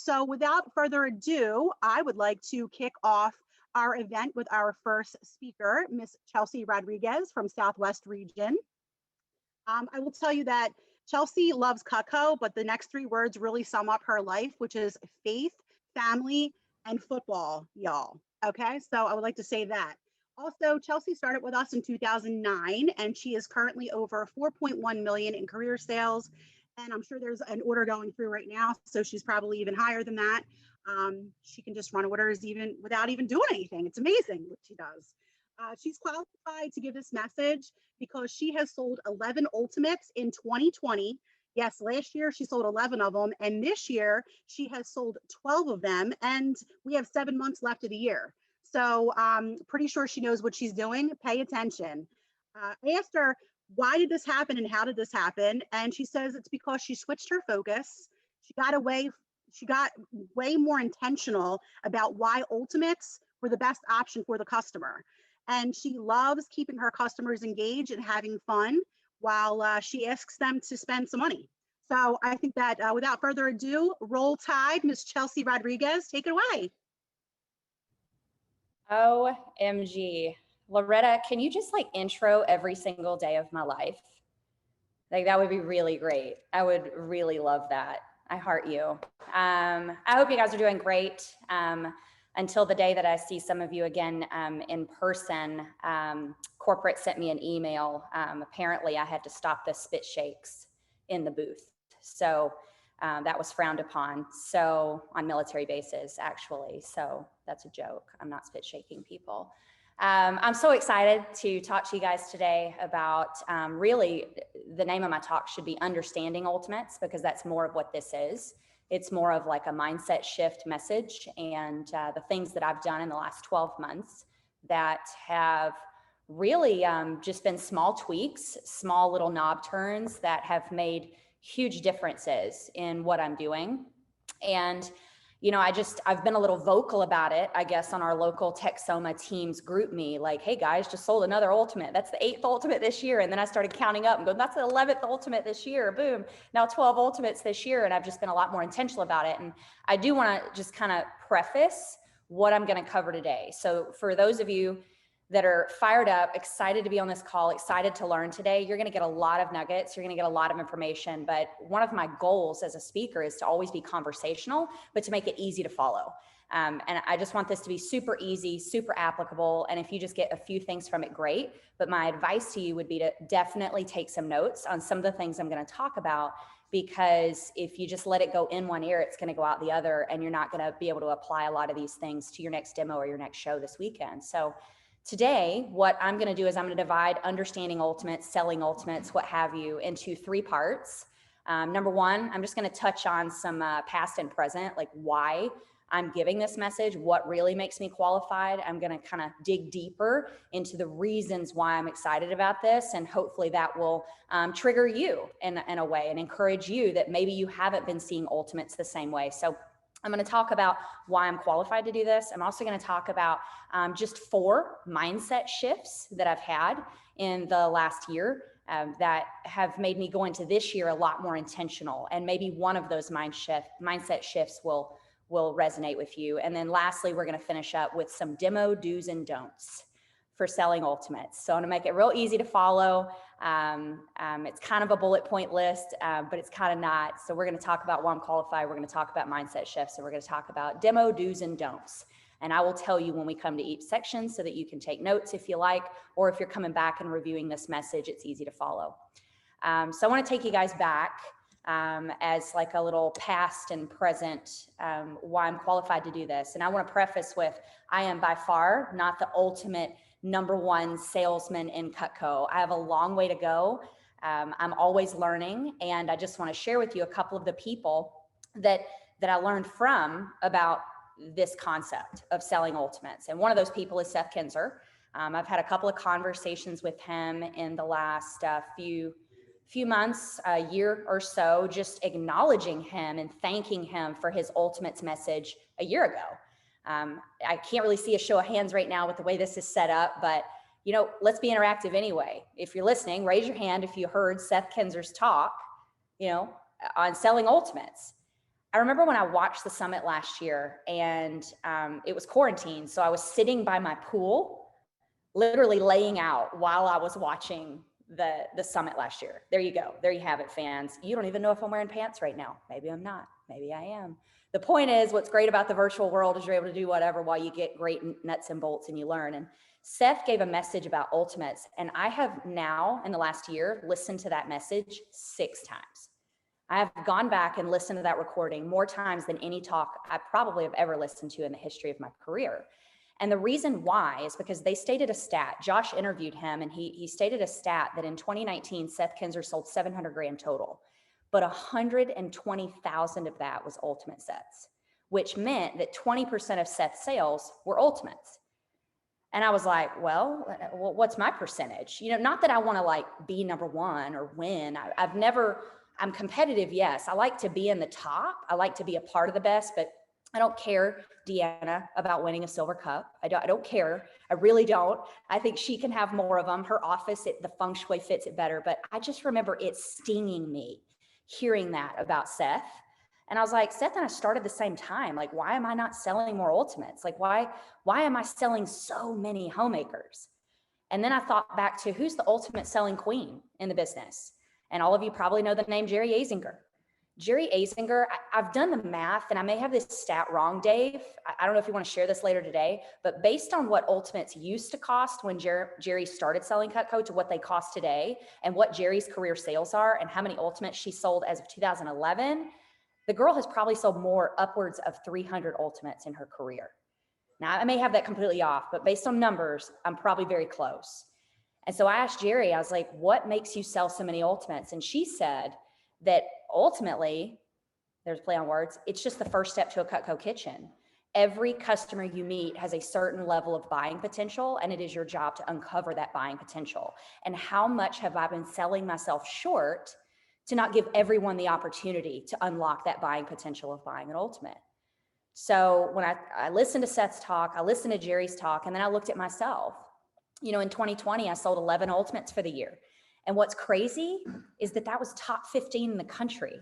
So without further ado, I would like to kick off our event with our first speaker, Miss Chelsea Rodriguez from Southwest Region. I will tell you that Chelsea loves Cutco, but the next three words really sum up her life, which is faith, family, and football, y'all. Okay, so I would like to say that. Also, Chelsea started with us in 2009, and she is currently over 4.1 million in career sales. And I'm sure there's an order going through right now, so she's probably even higher than that. She can just run orders even without even doing anything. It's amazing what she does. She's qualified to give this message because she has sold 11 Ultimates in 2020. Yes, last year she sold 11 of them, and this year she has sold 12 of them, and we have 7 months left of the year. So pretty sure she knows what she's doing. Pay attention. I asked her, why did this happen and how did this happen? And she says it's because she switched her focus. She got way more intentional about why Ultimates were the best option for the customer. And she loves keeping her customers engaged and having fun while she asks them to spend some money. So I think that without further ado, roll tide, Miss Chelsea Rodriguez, take it away. OMG. Loretta, can you just like intro every single day of my life? Like that would be really great. I would really love that. I heart you. I hope you guys are doing great. Until the day that I see some of you again in person, corporate sent me an email. Apparently I had to stop the spit shakes in the booth. So that was frowned upon. So on military bases, actually. So that's a joke. I'm not spit shaking people. I'm so excited to talk to you guys today about really the name of my talk should be Understanding Ultimates, because that's more of what this is. It's more of like a mindset shift message and the things that I've done in the last 12 months that have really just been small tweaks, small little knob turns that have made huge differences in what I'm doing. And you know, I've been a little vocal about it, I guess, on our local Texoma Teams group me, like, hey guys, just sold another Ultimate. That's the 8th Ultimate this year. And then I started counting up and going, that's the 11th Ultimate this year. Boom. Now 12 Ultimates this year. And I've just been a lot more intentional about it. And I do want to just kind of preface what I'm going to cover today. So for those of you that are fired up, excited to be on this call, excited to learn today, you're going to get a lot of nuggets. You're going to get a lot of information. But one of my goals as a speaker is to always be conversational, but to make it easy to follow. And I just want this to be super easy, super applicable. And if you just get a few things from it, great. But my advice to you would be to definitely take some notes on some of the things I'm going to talk about, because if you just let it go in one ear, it's going to go out the other, and you're not going to be able to apply a lot of these things to your next demo or your next show this weekend. So today, what I'm going to do is I'm going to divide Understanding Ultimates, Selling Ultimates, what have you, into 3 parts. Number one, I'm just going to touch on some past and present, like why I'm giving this message, what really makes me qualified. I'm going to kind of dig deeper into the reasons why I'm excited about this, and hopefully that will trigger you in a way and encourage you that maybe you haven't been seeing Ultimates the same way. So I'm going to talk about why I'm qualified to do this. I'm also going to talk about just 4 mindset shifts that I've had in the last year that have made me go into this year a lot more intentional. And maybe one of those mindset shifts will resonate with you. And then lastly, we're going to finish up with some demo do's and don'ts for selling Ultimates. So I'm going to make it real easy to follow. It's kind of a bullet point list, but it's kind of not. So we're going to talk about why I'm qualified. We're going to talk about mindset shifts, and we're going to talk about demo do's and don'ts. And I will tell you when we come to each section so that you can take notes if you like, or if you're coming back and reviewing this message, it's easy to follow. So I want to take you guys back as like a little past and present, why I'm qualified to do this. And I want to preface with, I am by far not the ultimate #1 salesman in Cutco. I have a long way to go. I'm always learning, and I just want to share with you a couple of the people that I learned from about this concept of selling Ultimates. And one of those people is Seth Kinzer. I've had a couple of conversations with him in the last few months, a year or so, just acknowledging him and thanking him for his Ultimates message a year ago. I can't really see a show of hands right now with the way this is set up, but you know, let's be interactive anyway. If you're listening, raise your hand if you heard Seth Kinzer's talk, you know, on selling Ultimates. I remember when I watched the summit last year, and it was quarantine. So I was sitting by my pool, literally laying out while I was watching the summit last year. There you go. There you have it, fans. You don't even know if I'm wearing pants right now. Maybe I'm not. Maybe I am. The point is, what's great about the virtual world is you're able to do whatever while you get great nuts and bolts and you learn. And Seth gave a message about ultimates, and I have now in the last year listened to that message 6 times. I have gone back and listened to that recording more times than any talk I probably have ever listened to in the history of my career. And the reason why is because they stated a stat. Josh interviewed him, and he stated a stat that in 2019, Seth Kinzer sold 700 grand total, but 120,000 of that was ultimate sets, which meant that 20% of Seth's sales were ultimates. And I was like, well, what's my percentage? You know, not that I want to like be number one or win. I'm competitive. Yes. I like to be in the top. I like to be a part of the best, but I don't care, Deanna, about winning a silver cup. I don't care. I really don't. I think she can have more of them. Her office, the feng shui fits it better. But I just remember it stinging me hearing that about Seth. And I was like, Seth and I started the same time. Like, why am I not selling more ultimates? Like, why am I selling so many homemakers? And then I thought back to who's the ultimate selling queen in the business. And all of you probably know the name Jerry Azinger. Jerry Azinger, I've done the math, and I may have this stat wrong, Dave. I don't know if you want to share this later today, but based on what ultimates used to cost when Jerry started selling Cutco to what they cost today, and what Jerry's career sales are, and how many ultimates she sold as of 2011, the girl has probably sold more, upwards of 300 ultimates in her career. Now, I may have that completely off, but based on numbers, I'm probably very close. And so I asked Jerry, I was like, what makes you sell so many ultimates? And she said that ultimately, there's a play on words, it's just the first step to a Cutco kitchen. Every customer you meet has a certain level of buying potential, and it is your job to uncover that buying potential. And how much have I been selling myself short to not give everyone the opportunity to unlock that buying potential of buying an ultimate? So when I listened to Seth's talk, I listened to Jerry's talk, and then I looked at myself. You know, in 2020, I sold 11 ultimates for the year. And what's crazy is that was top 15 in the country.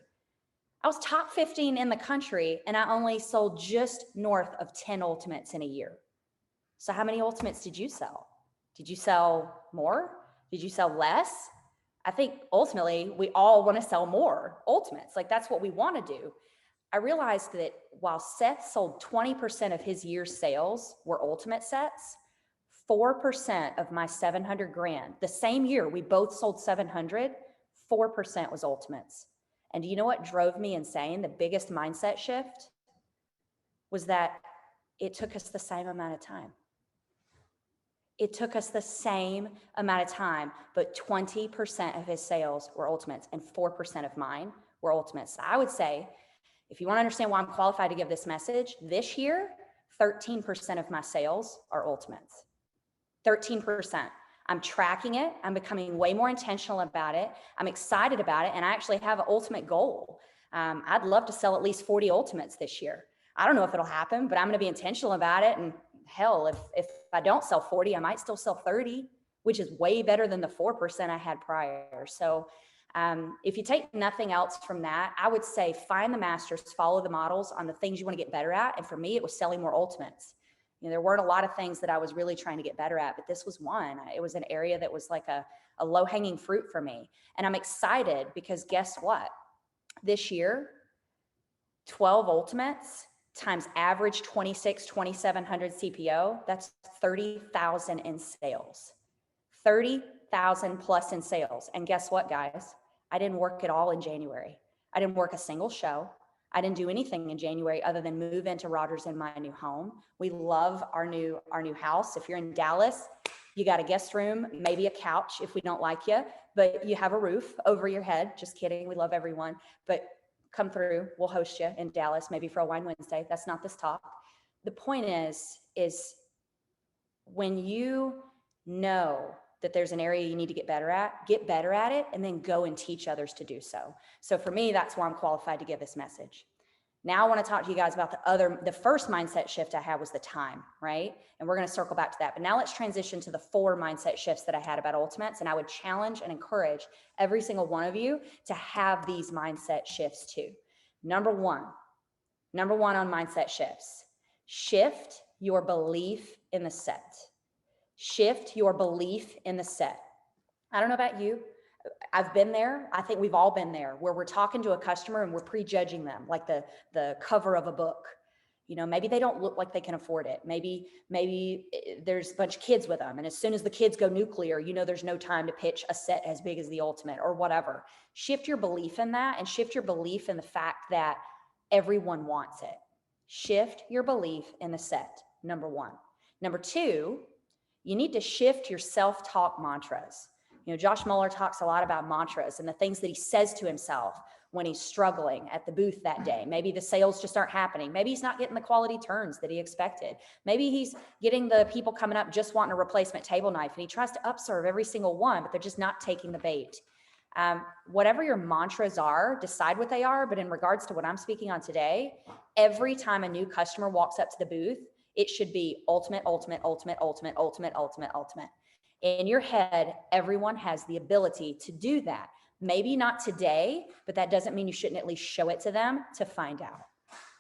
I was top 15 in the country, and I only sold just north of 10 ultimates in a year. So how many ultimates did you sell? Did you sell more? Did you sell less? I think ultimately we all want to sell more ultimates. Like, that's what we want to do. I realized that while Seth sold 20% of his year's sales were ultimate sets, 4% of my 700 grand, the same year we both sold 700, 4% was ultimates. And do you know what drove me insane? The biggest mindset shift was that it took us the same amount of time. It took us the same amount of time, but 20% of his sales were ultimates and 4% of mine were ultimates. So I would say, if you want to understand why I'm qualified to give this message, this year, 13% of my sales are ultimates. 13%. I'm tracking it. I'm becoming way more intentional about it. I'm excited about it. And I actually have an ultimate goal. I'd love to sell at least 40 ultimates this year. I don't know if it'll happen, but I'm going to be intentional about it. And hell, if I don't sell 40, I might still sell 30, which is way better than the 4% I had prior. So if you take nothing else from that, I would say find the masters, follow the models on the things you want to get better at. And for me, it was selling more ultimates. You know, there weren't a lot of things that I was really trying to get better at, but this was one. It was an area that was like a low-hanging fruit for me. And I'm excited because guess what? This year, 12 ultimates times average 2,700 CPO, that's 30,000 in sales. 30,000 plus in sales. And guess what, guys? I didn't work at all in January. I didn't work a single show. I didn't do anything in January other than move into Rogers in my new home. We love our new house. If you're in Dallas, you got a guest room, maybe a couch if we don't like you, but you have a roof over your head. Just kidding. We love everyone, but come through. We'll host you in Dallas, maybe for a Wine Wednesday. That's not this talk. The point is when you know that there's an area you need to get better at it, and then go and teach others to do so. So for me, that's why I'm qualified to give this message. Now I want to talk to you guys about the first mindset shift I had was the time, right? And we're going to circle back to that. But now let's transition to the 4 mindset shifts that I had about ultimates. And I would challenge and encourage every single one of you to have these mindset shifts too. Number 1, Number one on mindset shifts, shift your belief in the set. Shift your belief in the set. I don't know about you. I've been there. I think we've all been there where we're talking to a customer and we're prejudging them like the cover of a book. You know, maybe they don't look like they can afford it. Maybe there's a bunch of kids with them. And as soon as the kids go nuclear, you know, there's no time to pitch a set as big as the Ultimate or whatever. Shift your belief in that and shift your belief in the fact that everyone wants it. Shift your belief in the set, number one. Number two, you need to shift your self-talk mantras. You know, Josh Mueller talks a lot about mantras and the things that he says to himself when he's struggling at the booth that day. Maybe the sales just aren't happening. Maybe he's not getting the quality turns that he expected. Maybe he's getting the people coming up just wanting a replacement table knife and he tries to upserve every single one, but they're just not taking the bait. Whatever your mantras are, decide what they are. But in regards to what I'm speaking on today, every time a new customer walks up to the booth, it should be ultimate, ultimate, ultimate, ultimate, ultimate, ultimate, ultimate. In your head, everyone has the ability to do that. Maybe not today, but that doesn't mean you shouldn't at least show it to them to find out.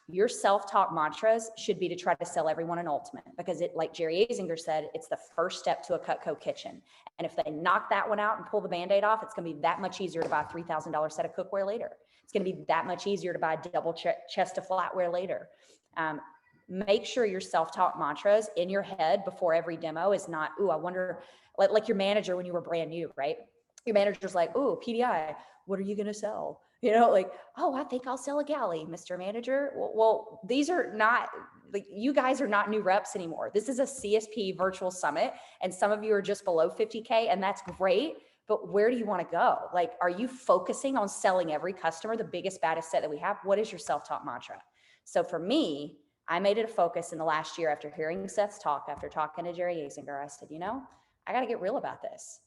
Your self-talk mantras should be to try to sell everyone an Ultimate because it, like Jerry Azinger said, it's the first step to a Cutco kitchen. And if they knock that one out and pull the Band-Aid off, it's going to be that much easier to buy a $3,000 set of cookware later. It's going to be that much easier to buy a double chest of flatware later. Make sure your self-talk mantras in your head before every demo is not, ooh, I wonder, like your manager when you were brand new, right? Your manager's like, ooh, PDI, what are you going to sell? You know, like, oh, I think I'll sell a galley, Mr. Manager. Well, these are not, like, you guys are not new reps anymore. This is a CSP virtual summit, and some of you are just below 50K, and that's great. But where do you want to go? Like, are you focusing on selling every customer the biggest, baddest set that we have? What is your self-talk mantra? So for me, I made it a focus in the last year after hearing Seth's talk, after talking to Jerry Azinger. I said, you know, I got to get real about this.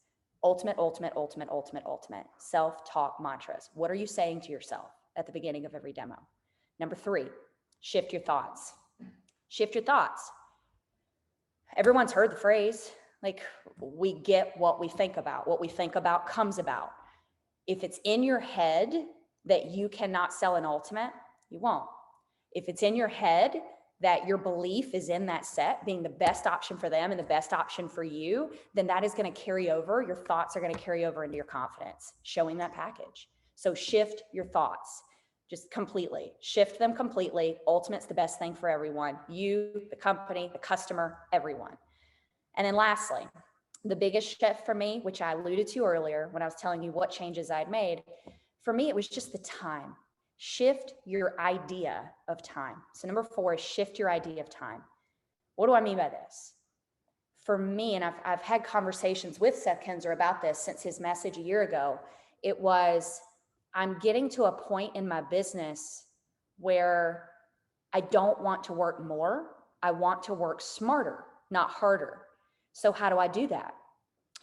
Ultimate, ultimate, ultimate, ultimate, ultimate. Self-talk mantras. What are you saying to yourself at the beginning of every demo? Number three, shift your thoughts. Shift your thoughts. Everyone's heard the phrase, like, we get what we think about. What we think about comes about. If it's in your head that you cannot sell an Ultimate, you won't. If it's in your head that your belief is in that set being the best option for them and the best option for you, then that is going to carry over. Your thoughts are going to carry over into your confidence, showing that package. So shift your thoughts, just completely. Shift them completely. Ultimate's the best thing for everyone. You, the company, the customer, everyone. And then lastly, the biggest shift for me, which I alluded to earlier when I was telling you what changes I'd made, for me, it was just the time. Shift your idea of time. So number 4 is shift your idea of time. What do I mean by this? For me, and I've had conversations with Seth Kinzer about this since his message a year ago, it was, I'm getting to a point in my business where I don't want to work more. I want to work smarter, not harder. So how do I do that?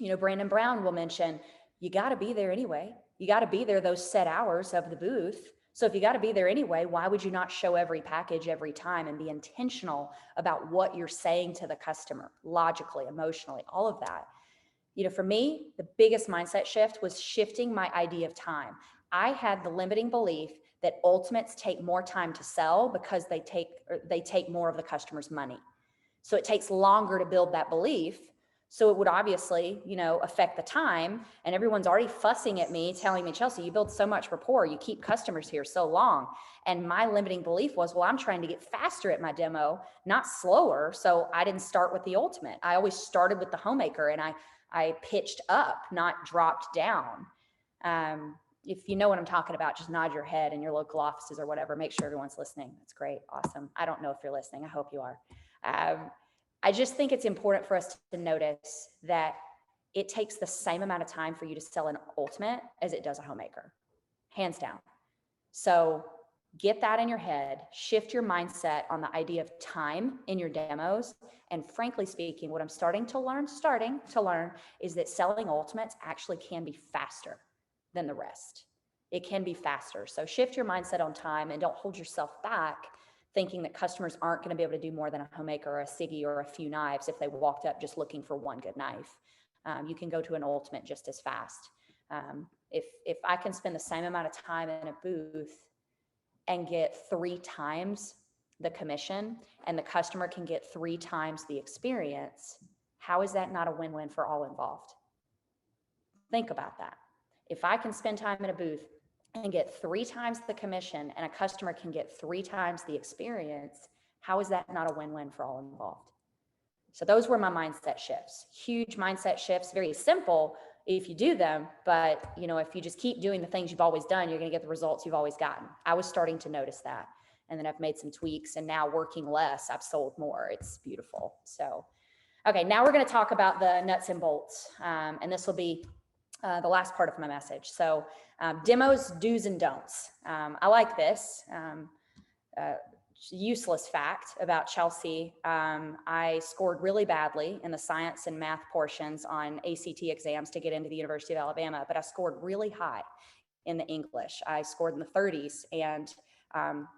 You know, Brandon Brown will mention, you got to be there anyway. You got to be there those set hours of the booth. So if you got to be there anyway, why would you not show every package every time and be intentional about what you're saying to the customer, logically, emotionally, all of that? You know, for me, the biggest mindset shift was shifting my idea of time. I had the limiting belief that Ultimates take more time to sell because they take more of the customer's money. So it takes longer to build that belief. So it would obviously, you know, affect the time, and everyone's already fussing at me, telling me, Chelsea, you build so much rapport, you keep customers here so long. And my limiting belief was, well, I'm trying to get faster at my demo, not slower. So I didn't start with the Ultimate. I always started with the Homemaker, and I pitched up, not dropped down. If you know what I'm talking about, just nod your head in your local offices or whatever. Make sure everyone's listening. That's great. Awesome. I don't know if you're listening. I hope you are. I just think it's important for us to notice that it takes the same amount of time for you to sell an Ultimate as it does a Homemaker, hands down. So get that in your head, shift your mindset on the idea of time in your demos. And frankly speaking, what I'm starting to learn is that selling Ultimates actually can be faster than the rest. It can be faster. So shift your mindset on time and don't hold yourself back thinking that customers aren't going to be able to do more than a Homemaker or a Siggy or a few knives if they walked up just looking for one good knife. You can go to an Ultimate just as fast. If I can spend the same amount of time in a booth and get 3 times the commission, and the customer can get 3 times the experience, how is that not a win-win for all involved? Think about that. If I can spend time in a booth and get 3 times the commission and a customer can get 3 times the experience, how is that not a win-win for all involved? So those were my mindset shifts, huge mindset shifts, very simple if you do them, but if you just keep doing the things you've always done, you're going to get the results you've always gotten. I was starting to notice that. And then I've made some tweaks, and now working less, I've sold more. It's beautiful. So, okay, now we're going to talk about the nuts and bolts. And this will be the last part of my message. So demos, do's and don'ts. I like this. Useless fact about Chelsea. I scored really badly in the science and math portions on ACT exams to get into the University of Alabama, but I scored really high in the English. I scored in the 30s, and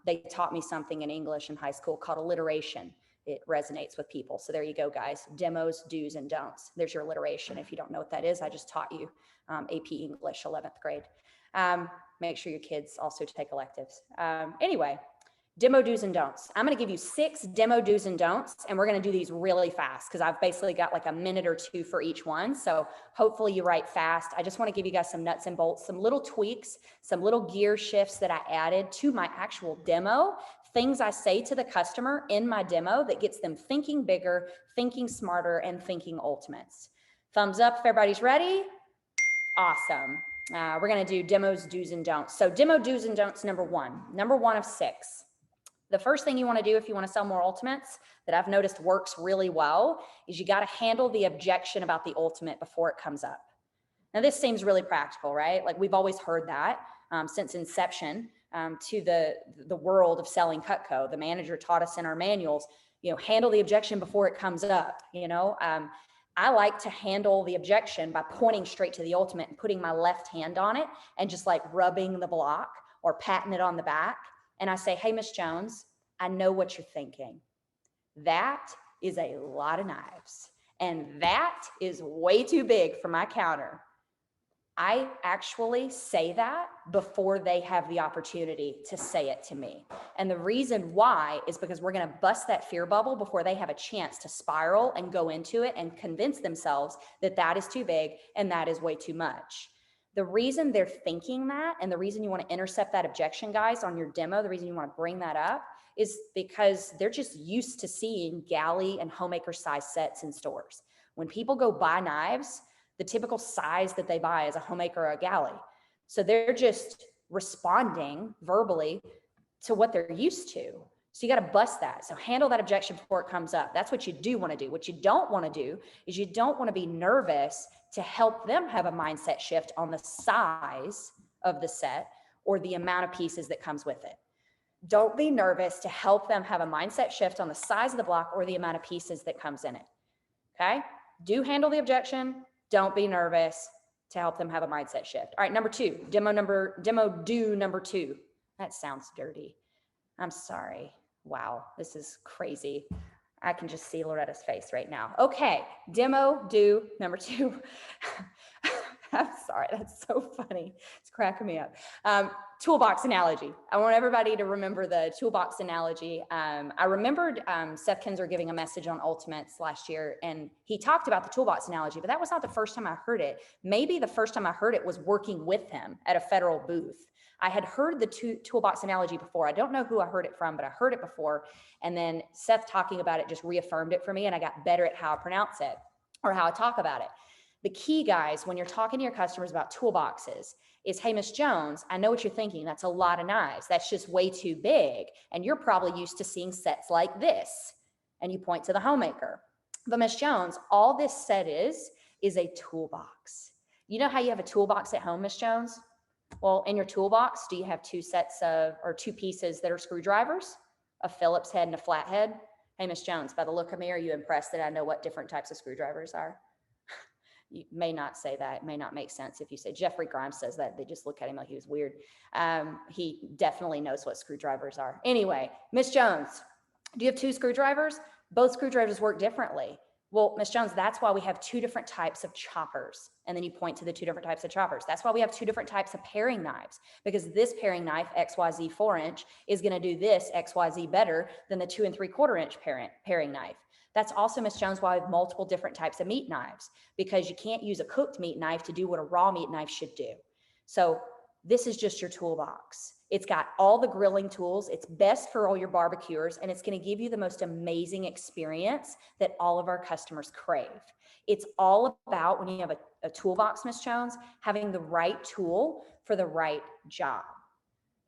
they taught me something in English in high school called alliteration. It resonates with people. So there you go, guys. Demos, do's, and don'ts. There's your alliteration. If you don't know what that is, I just taught you AP English, 11th grade. Make sure your kids also take electives. Anyway, demo do's and don'ts. I'm going to give you 6 demo do's and don'ts, and we're going to do these really fast because I've basically got like a minute or 2 for each one. So hopefully you write fast. I just want to give you guys some nuts and bolts, some little tweaks, some little gear shifts that I added to my actual demo, things I say to the customer in my demo that gets them thinking bigger, thinking smarter, and thinking ultimates. Thumbs up if everybody's ready. Awesome. We're going to do demos, do's, and don'ts. So demo do's and don'ts, number one of 6. The first thing you want to do if you want to sell more ultimates that I've noticed works really well is you got to handle the objection about the ultimate before it comes up. Now, this seems really practical, right? Like we've always heard that since inception to the world of selling Cutco. The manager taught us in our manuals, handle the objection before it comes up. I like to handle the objection by pointing straight to the ultimate and putting my left hand on it and just like rubbing the block or patting it on the back. And I say, hey, Miss Jones, I know what you're thinking. That is a lot of knives. And that is way too big for my counter. I actually say that before they have the opportunity to say it to me. And the reason why is because we're going to bust that fear bubble before they have a chance to spiral and go into it and convince themselves that that is too big and that is way too much. The reason they're thinking that, and the reason you want to intercept that objection, guys, on your demo, the reason you want to bring that up is because they're just used to seeing galley and homemaker size sets in stores. When people go buy knives, the typical size that they buy is a homemaker or a galley. So they're just responding verbally to what they're used to. So you got to bust that. So handle that objection before it comes up. That's what you do want to do. What you don't want to do is you don't want to be nervous to help them have a mindset shift on the size of the set or the amount of pieces that comes with it. Don't be nervous to help them have a mindset shift on the size of the block or the amount of pieces that comes in it. Okay? Do handle the objection. Don't be nervous to help them have a mindset shift. All right, number 2, demo do number 2. That sounds dirty. I'm sorry. Wow, this is crazy. I can just see Loretta's face right now. Okay, demo do number 2. I'm sorry, that's so funny. It's cracking me up. Toolbox analogy. I want everybody to remember the toolbox analogy. I remembered Seth Kinzer giving a message on Ultimates last year, and he talked about the toolbox analogy, but that was not the first time I heard it. Maybe the first time I heard it was working with him at a federal booth. I had heard the toolbox analogy before. I don't know who I heard it from, but I heard it before. And then Seth talking about it just reaffirmed it for me, and I got better at how I pronounce it or how I talk about it. The key, guys, when you're talking to your customers about toolboxes is, hey, Miss Jones, I know what you're thinking. That's a lot of knives. That's just way too big. And you're probably used to seeing sets like this. And you point to the homemaker. But Miss Jones, all this set is a toolbox. You know how you have a toolbox at home, Miss Jones? Well, in your toolbox, do you have 2 sets of, or 2 pieces that are screwdrivers? A Phillips head and a flathead? Hey, Miss Jones, by the look of me, are you impressed that I know what different types of screwdrivers are? You may not say that. It may not make sense if you say Jeffrey Grimes says that. They just look at him like he was weird. He definitely knows what screwdrivers are. Anyway, Miss Jones, do you have 2 screwdrivers? Both screwdrivers work differently. Well, Ms. Jones, that's why we have two different types of choppers. And then you point to the two different types of choppers. That's why we have two different types of paring knives, because this paring knife, XYZ 4-inch, is going to do this XYZ better than the 2 3/4-inch paring knife. That's also, Ms. Jones, why we have multiple different types of meat knives, because you can't use a cooked meat knife to do what a raw meat knife should do. So this is just your toolbox. It's got all the grilling tools. It's best for all your barbecuers, and it's going to give you the most amazing experience that all of our customers crave. It's all about, when you have a toolbox, Ms. Jones, having the right tool for the right job.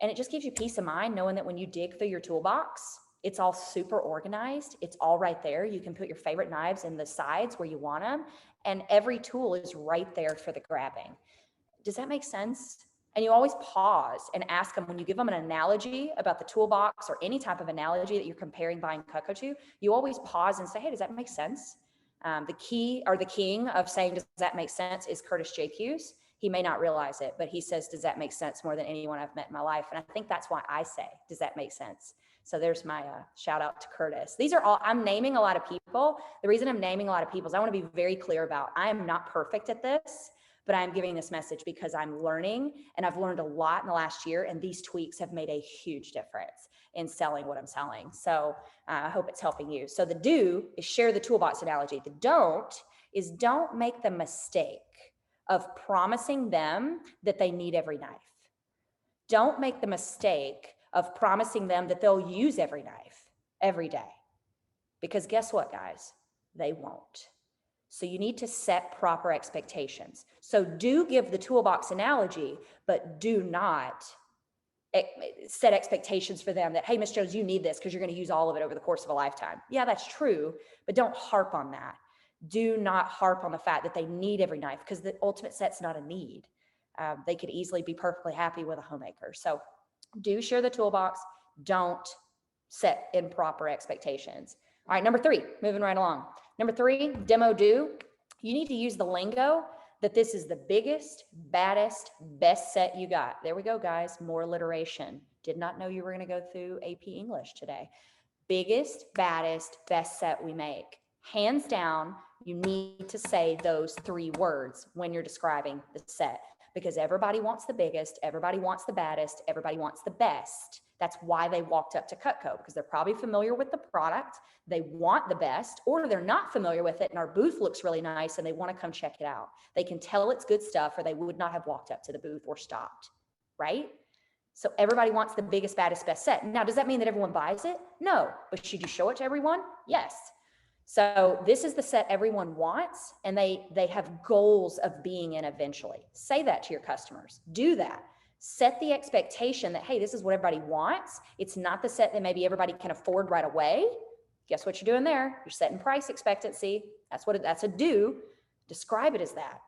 And it just gives you peace of mind knowing that when you dig through your toolbox, it's all super organized. It's all right there. You can put your favorite knives in the sides where you want them, and every tool is right there for the grabbing. Does that make sense? And you always pause and ask them, when you give them an analogy about the toolbox or any type of analogy that you're comparing buying Cutco to, you always pause and say, hey, does that make sense? The key, or the king of saying, does that make sense, is Curtis J. Hughes. He may not realize it, but he says, does that make sense, more than anyone I've met in my life. And I think that's why I say, does that make sense? So there's my shout out to Curtis. These are all, I'm naming a lot of people. The reason I'm naming a lot of people is I want to be very clear about, I am not perfect at this, but I'm giving this message because I'm learning, and I've learned a lot in the last year, and these tweaks have made a huge difference in selling what I'm selling. So I hope it's helping you. So the do is share the toolbox analogy. The don't is don't make the mistake of promising them that they need every knife. Don't make the mistake of promising them that they'll use every knife every day. Because guess what, guys? They won't. So you need to set proper expectations. So do give the toolbox analogy, but do not set expectations for them that, hey, Ms. Jones, you need this because you're going to use all of it over the course of a lifetime. Yeah, that's true, but don't harp on that. Do not harp on the fact that they need every knife, because the ultimate set's not a need. They could easily be perfectly happy with a homemaker. So do share the toolbox. Don't set improper expectations. All right, number 3, moving right along. Number 3, demo do. You need to use the lingo that this is the biggest, baddest, best set you got. There we go, guys. More alliteration. Did not know you were going to go through AP English today. Biggest, baddest, best set we make. Hands down, you need to say those 3 words when you're describing the set, because everybody wants the biggest, everybody wants the baddest, everybody wants the best. That's why they walked up to Cutco, because they're probably familiar with the product, they want the best, or they're not familiar with it and our booth looks really nice and they want to come check it out. They can tell it's good stuff, or they would not have walked up to the booth or stopped, right? So everybody wants the biggest, baddest, best set. Now, does that mean that everyone buys it? No, but should you show it to everyone? Yes. So this is the set everyone wants, and they have goals of being in eventually. Say that to your customers. Do that. Set the expectation that, hey, this is what everybody wants. It's not the set that maybe everybody can afford right away. Guess what you're doing there? You're setting price expectancy. That's a do. Describe it as that.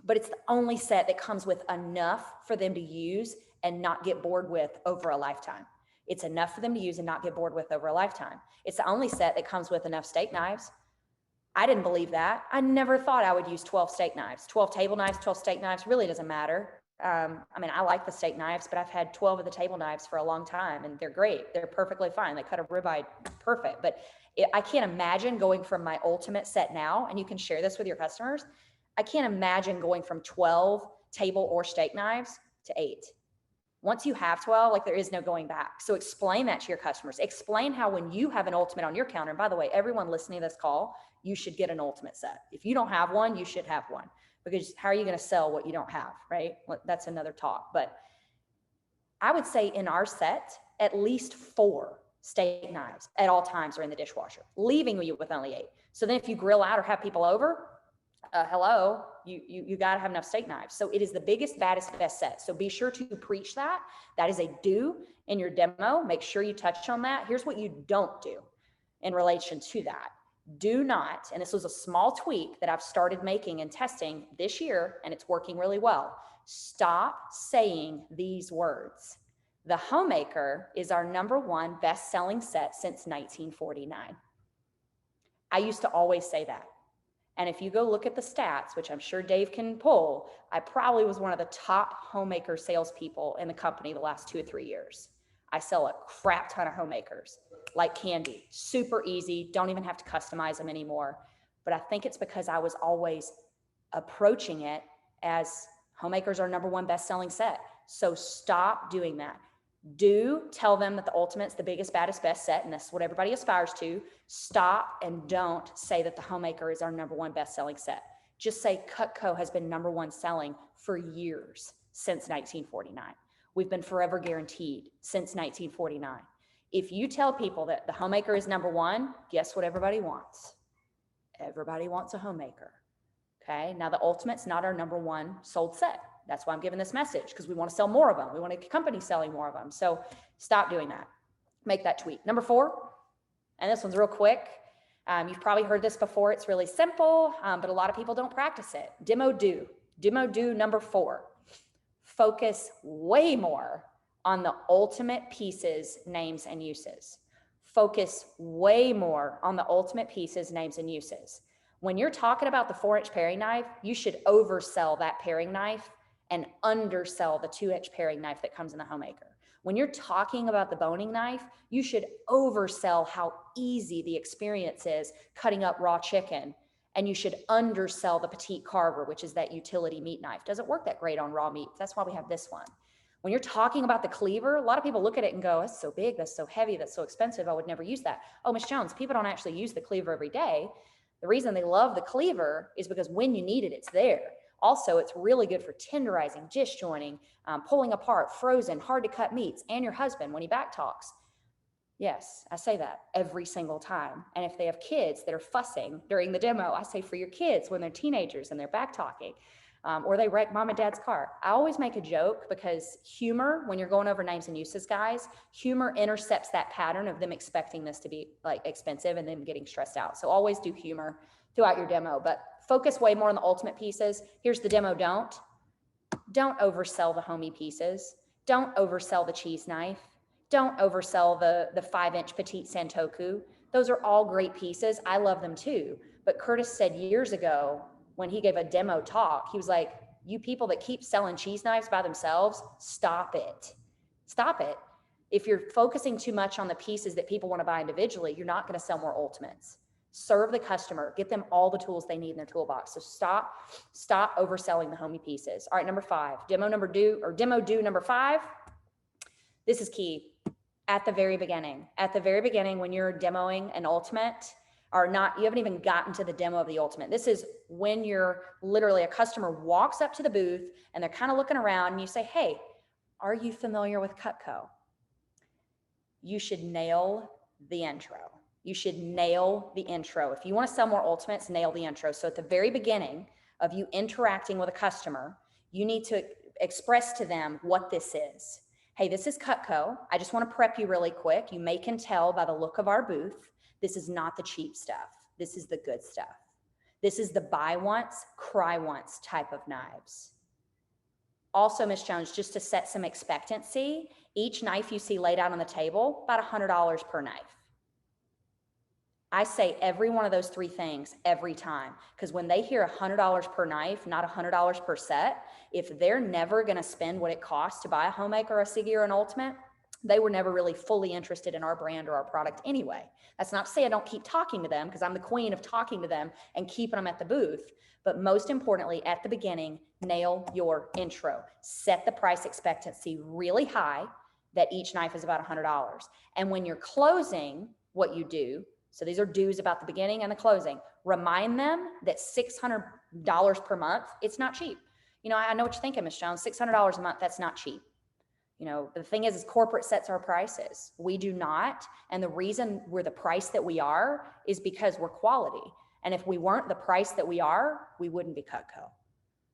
But it's the only set that comes with enough for them to use and not get bored with over a lifetime. It's enough for them to use and not get bored with over a lifetime. It's the only set that comes with enough steak knives. I didn't believe that. I never thought I would use 12 steak knives. 12 table knives, 12 steak knives, really doesn't matter. I mean, I like the steak knives, but I've had 12 of the table knives for a long time, and they're great. They're perfectly fine. They cut a ribeye perfect. But I can't imagine going from my ultimate set now, and you can share this with your customers. I can't imagine going from 12 table or steak knives to 8. Once you have 12, like, there is no going back. So explain that to your customers. Explain how when you have an ultimate on your counter, and by the way, everyone listening to this call, you should get an ultimate set. If you don't have one, you should have one, because how are you going to sell what you don't have, right? That's another talk. But I would say in our set, at least 4 steak knives at all times are in the dishwasher, leaving you with only 8. So then if you grill out or have people over, hello, you got to have enough steak knives. So it is the biggest, baddest, best set. So be sure to preach that. That is a do in your demo. Make sure you touch on that. Here's what you don't do in relation to that. Do not, and this was a small tweak that I've started making and testing this year, and it's working really well. Stop saying these words. The Homemaker is our #1 best-selling set since 1949. I used to always say that. And if you go look at the stats, which I'm sure Dave can pull, I probably was one of the top Homemaker salespeople in the company the last 2 or 3 years. I sell a crap ton of Homemakers like candy, super easy. Don't even have to customize them anymore. but I think it's because I was always approaching it as Homemakers are number one best-selling set. So stop doing that. Do tell them that the Ultimate's the biggest, baddest, best set, and that's what everybody aspires to. Stop and don't say that the Homemaker is our number one best-selling set. Just say Cutco has been number one selling for years, since 1949. We've been forever guaranteed since 1949. If you tell people that the Homemaker is number one, guess what everybody wants? Everybody wants a Homemaker. Okay, now the Ultimate's not our number one sold set. That's why I'm giving this message, because we want to sell more of them. We want a company selling more of them. So stop doing that. Make that tweet. Number 4, and this one's real quick. You've probably heard this before. It's really simple, but a lot of people don't practice it. Demo do. Demo do number 4. Focus way more on the ultimate pieces, names, and uses. Focus way more on the ultimate pieces, names, and uses. When you're talking about the 4-inch paring knife, you should oversell that paring knife and undersell the 2-inch paring knife that comes in the Homemaker. When you're talking about the boning knife, you should oversell how easy the experience is cutting up raw chicken. And you should undersell the petite carver, which is that utility meat knife. Doesn't work that great on raw meat. That's why we have this one. When you're talking about the cleaver, a lot of people look at it and go, that's so big, that's so heavy, that's so expensive, I would never use that. Oh, Ms. Jones, people don't actually use the cleaver every day. The reason they love the cleaver is because when you need it, it's there. Also, it's really good for tenderizing, disjointing, pulling apart, frozen, hard to cut meats, and your husband when he back talks. Yes, I say that every single time. And if they have kids that are fussing during the demo, I say for your kids when they're teenagers and they're back talking, or they wreck mom and dad's car. I always make a joke because humor, when you're going over names and uses, guys, humor intercepts that pattern of them expecting this to be like expensive and them getting stressed out. So always do humor throughout your demo, but focus way more on the ultimate pieces. Here's the demo don't. Don't oversell the homey pieces. Don't oversell the cheese knife. Don't oversell the 5-inch petite santoku. Those are all great pieces. I love them too. But Curtis said years ago when he gave a demo talk, he was like, you people that keep selling cheese knives by themselves, stop it. Stop it. If you're focusing too much on the pieces that people want to buy individually, you're not going to sell more ultimates. Serve the customer, get them all the tools they need in their toolbox. So stop overselling the homey pieces. All right, number 5, demo do number 5. This is key. At the very beginning, when you're demoing an ultimate, or not, you haven't even gotten to the demo of the ultimate. This is when you're literally, a customer walks up to the booth and they're kind of looking around and you say, hey, are you familiar with Cutco? You should nail the intro. You should nail the intro. If you want to sell more ultimates, nail the intro. So at the very beginning of you interacting with a customer, you need to express to them what this is. Hey, this is Cutco. I just want to prep you really quick. You may can tell by the look of our booth, this is not the cheap stuff. This is the good stuff. This is the buy once, cry once type of knives. Also, Ms. Jones, just to set some expectancy, each knife you see laid out on the table, about $100 per knife. I say every one of those 3 things every time, because when they hear $100 per knife, not $100 per set, if they're never going to spend what it costs to buy a Homemaker, a Siggy, or an Ultimate, they were never really fully interested in our brand or our product anyway. That's not to say I don't keep talking to them, because I'm the queen of talking to them and keeping them at the booth. But most importantly, at the beginning, nail your intro. Set the price expectancy really high that each knife is about $100. And when you're closing, what you do, so these are do's about the beginning and the closing, remind them that $600 per month, it's not cheap. You know, I know what you're thinking, Ms. Jones, $600 a month, that's not cheap. You know, the thing is corporate sets our prices. We do not. And the reason we're the price that we are is because we're quality. And if we weren't the price that we are, we wouldn't be Cutco.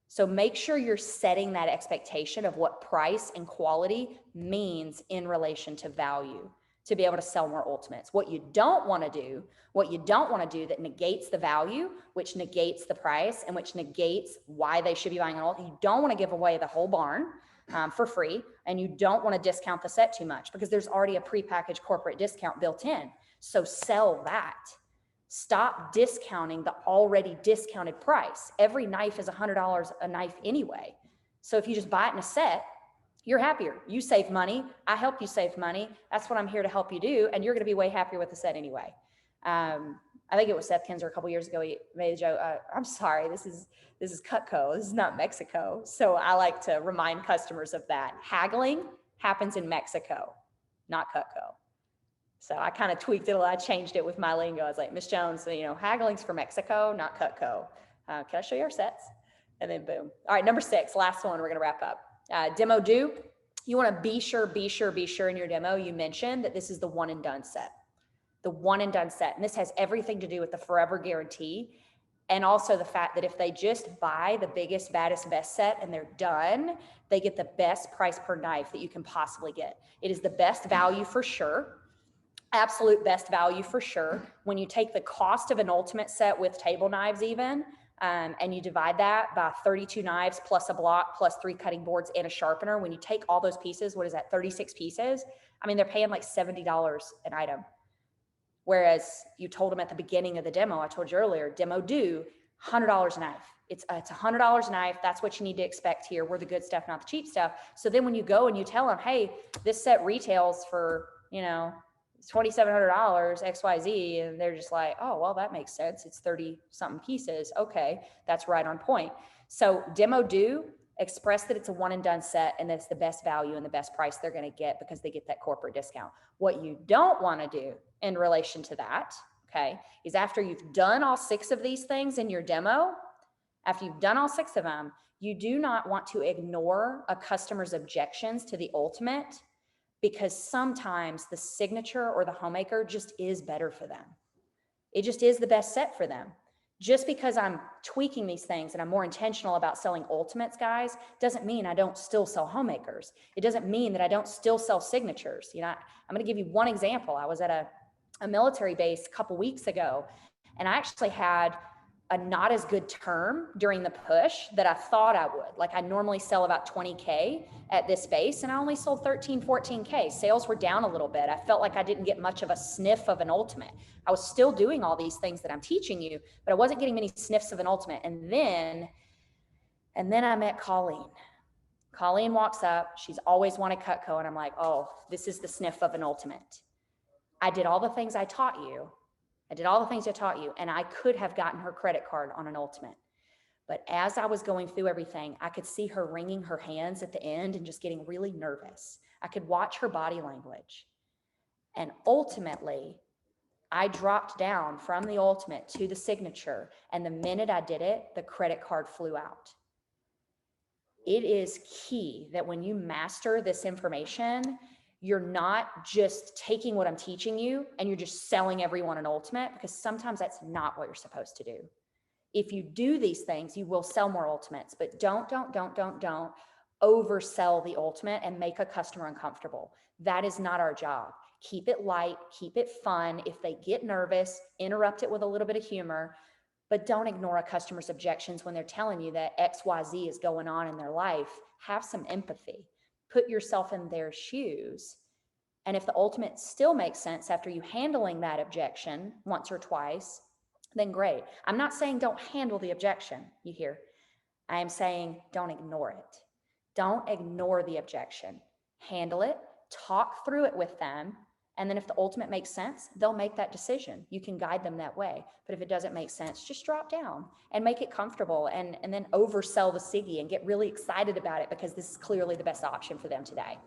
So make sure you're setting that expectation of what price and quality means in relation to value to be able to sell more ultimates. What you don't want to do that negates the value, which negates the price, and which negates why they should be buying an ultimate. You don't want to give away the whole barn for free, and you don't want to discount the set too much because there's already a prepackaged corporate discount built in. So sell that. Stop discounting the already discounted price. Every knife is $100 a knife anyway. So if you just buy it in a set, you're happier. You save money. I help you save money. That's what I'm here to help you do. And you're going to be way happier with the set anyway. I think it was Seth Kinzer a couple years ago. He made a joke. I'm sorry, this is Cutco. This is not Mexico. So I like to remind customers of that. Haggling happens in Mexico, not Cutco. So I kind of tweaked it a lot. I changed it with my lingo. I was like, Miss Jones, haggling's for Mexico, not Cutco. Can I show you our sets? And then boom. All right, number 6, last one. We're going to wrap up. Demo do. You want to be sure in your demo you mention that this is the one and done set. The one and done set. And this has everything to do with the forever guarantee. And also the fact that if they just buy the biggest, baddest, best set and they're done, they get the best price per knife that you can possibly get. It is the best value for sure. Absolute best value for sure. When you take the cost of an ultimate set with table knives even, and you divide that by 32 knives plus a block plus 3 cutting boards and a sharpener, when you take all those pieces, what is that, 36 pieces? I mean, they're paying like $70 an item. Whereas you told them at the beginning of the demo, I told you earlier, demo do, $100 a knife. It's $100 a knife. That's what you need to expect here. We're the good stuff, not the cheap stuff. So then when you go and you tell them, hey, this set retails for, $2,700 XYZ, and they're just like, oh, well, that makes sense. It's 30 something pieces. Okay, that's right on point. So demo do, express that it's a one and done set and that it's the best value and the best price they're going to get because they get that corporate discount. What you don't want to do in relation to that, okay, is after you've done all 6 of these things in your demo, after you've done all 6 of them, you do not want to ignore a customer's objections to the ultimate, because sometimes the signature or the homemaker just is better for them. It just is the best set for them. Just because I'm tweaking these things and I'm more intentional about selling ultimates, guys, doesn't mean I don't still sell homemakers. It doesn't mean that I don't still sell signatures. I'm going to give you one example. I was at a military base a couple weeks ago, and I actually had a not as good term during the push that I thought I would. Like, I normally sell about 20K at this base, and I only sold 13, 14K. Sales were down a little bit. I felt like I didn't get much of a sniff of an ultimate. I was still doing all these things that I'm teaching you, but I wasn't getting many sniffs of an ultimate. And then I met Colleen. Colleen walks up. She's always wanted Cutco. And I'm like, oh, this is the sniff of an ultimate. I did all the things I taught you. And I could have gotten her credit card on an ultimate. But as I was going through everything, I could see her wringing her hands at the end and just getting really nervous. I could watch her body language. And ultimately, I dropped down from the ultimate to the signature. And the minute I did it, the credit card flew out. It is key that when you master this information, you're not just taking what I'm teaching you and you're just selling everyone an ultimate, because sometimes that's not what you're supposed to do. If you do these things, you will sell more ultimates, but don't oversell the ultimate and make a customer uncomfortable. That is not our job. Keep it light, keep it fun. If they get nervous, interrupt it with a little bit of humor, but don't ignore a customer's objections when they're telling you that XYZ is going on in their life. Have some empathy. Put yourself in their shoes. And if the ultimate still makes sense after you handling that objection once or twice, then great. I'm not saying don't handle the objection, you hear. I am saying don't ignore it. Don't ignore the objection. Handle it, talk through it with them, and then if the ultimate makes sense, they'll make that decision. You can guide them that way. But if it doesn't make sense, just drop down and make it comfortable, and then oversell the Siggy and get really excited about it, because this is clearly the best option for them today.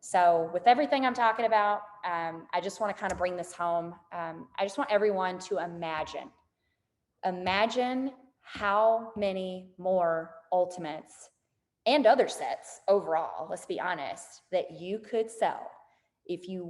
So with everything I'm talking about, I just want to kind of bring this home. I just want everyone to imagine how many more ultimates and other sets overall, let's be honest, that you could sell if you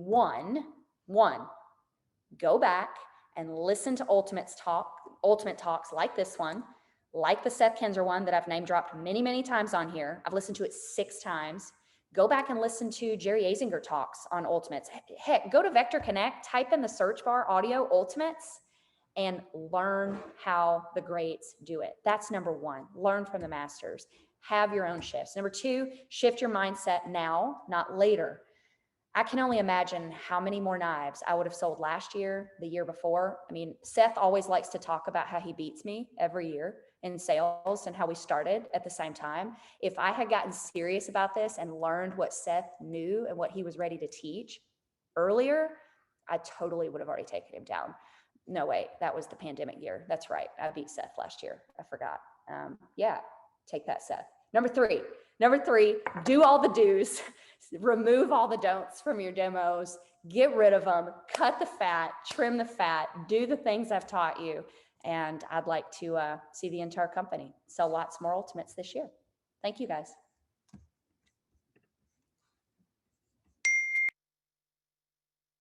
go back and listen to ultimate talks like this one, like the Seth Kinzer one that I've name dropped many, many times on here. I've listened to it 6 times. Go back and listen to Jerry Azinger talks on ultimates. Heck, go to Vector Connect, type in the search bar audio ultimates, and learn how the greats do it. That's number 1. Learn from the masters. Have your own shifts. Number 2, shift your mindset now, not later. I can only imagine how many more knives I would have sold last year, the year before. I mean, Seth always likes to talk about how he beats me every year in sales and how we started at the same time. If I had gotten serious about this and learned what Seth knew and what he was ready to teach earlier, I totally would have already taken him down. No, wait, that was the pandemic year. That's right. I beat Seth last year. I forgot. Yeah, take that, Seth. Number three, do all the do's, remove all the don'ts from your demos, get rid of them, cut the fat, trim the fat, do the things I've taught you. And I'd like to see the entire company sell lots more Ultimates this year. Thank you, guys.